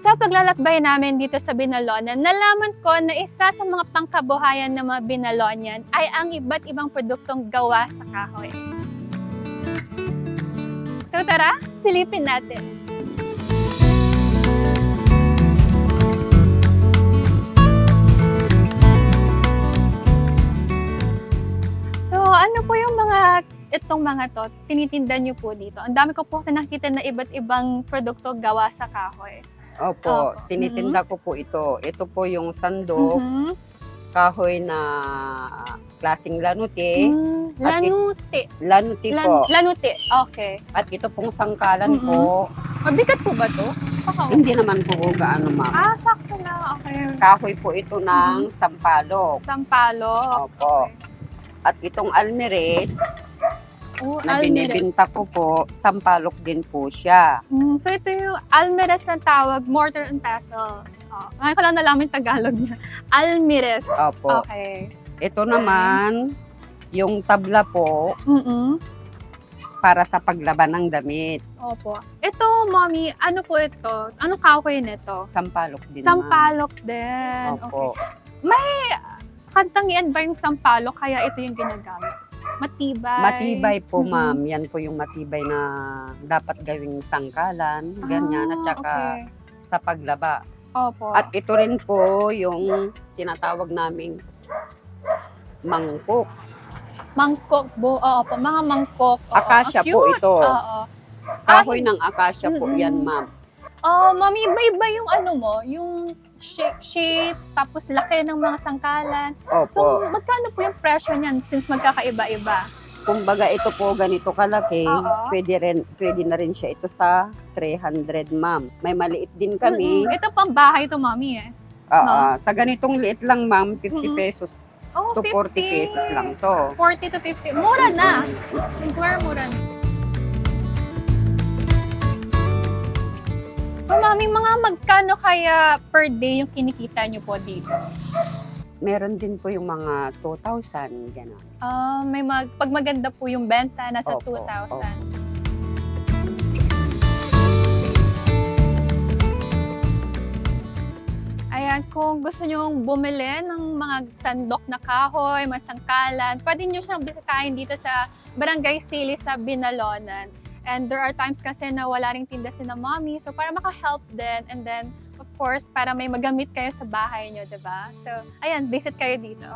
Sa paglalakbay namin dito sa Binalonan, nalaman ko na isa sa mga pangkabuhayan ng mga Binalonian ay ang iba't ibang produktong gawa sa kahoy. So tara, silipin natin. So ano po yung itong mga to, tinitinda niyo po dito? Ang dami ko po kasi nakita na iba't ibang produkto gawa sa kahoy. Opo, Opo. tinitinda ko po ito. Ito po yung sandok, Mhm. kahoy na klaseng lanuti. Lanuti. Lanuti po. Lanuti, okay. At ito pong sangkalan po, Mabigat po ba to? Baka hindi naman po gaano ma'am. sakto na. Okay. Kahoy po ito ng sampalok. Sampalok. Opo. At itong almeres Oh, na almeres. binibinta ko po, sampalok din po siya. So ito yung almeres na tawag, mortar and pestle. Ngayon ko lang nalaman yung Tagalog niya. Almeres. Opo. Okay. Ito naman, yung tabla po, Mm-mm. para sa paglaban ng damit. Opo. Ito, mommy, ano po ito? Anong kahoy nito? Sampalok din, ma'am. Sampalok din. Opo. Okay. Kantangian ba yung sampalok kaya ito yung ginagamit? Matibay. Matibay po, Mhm. ma'am. Yan po yung matibay na dapat gawing sangkalan, ganyan, at saka Okay. sa paglaba. Opo. At ito rin po yung tinatawag naming mangkok. Mangkok po. Opo, mga mangkok. Oo. Akasya Cute. po ito. Oo. Kahoy ng akasya po Mm-mm. yan, ma'am. Oh, mami, iba-iba yung ano mo, yung shape, tapos laki ng mga sangkalan. So, Opo. magkano po yung presyo niyan since magkakaiba-iba? Kumbaga ito po ganito kalaki, Oo. pwede na rin siya ito sa 300, ma'am. May maliit din kami. Ito pang bahay to, mami eh. Sa ganitong liit lang, ma'am, 50 Mm-mm. pesos Oh, to 40 pesos lang to. 40 to 50. Mura na. Mura na. So, mami, mga magkano kaya per day yung kinikita niyo po dito? Meron din po yung mga 2,000, gano'n. Pag maganda po yung benta, nasa Opo, 2,000. Ayan, kung gusto nyong bumili ng mga sandok na kahoy, mga sangkalan, pwede nyo siyang bisitahin dito sa Barangay Sili sa Binalonan. And there are times kasi na wala ring tinda si na mommy, so para maka-help din. And then, of course, para may magamit kayo sa bahay nyo, diba? So, ayan, visit kayo dito.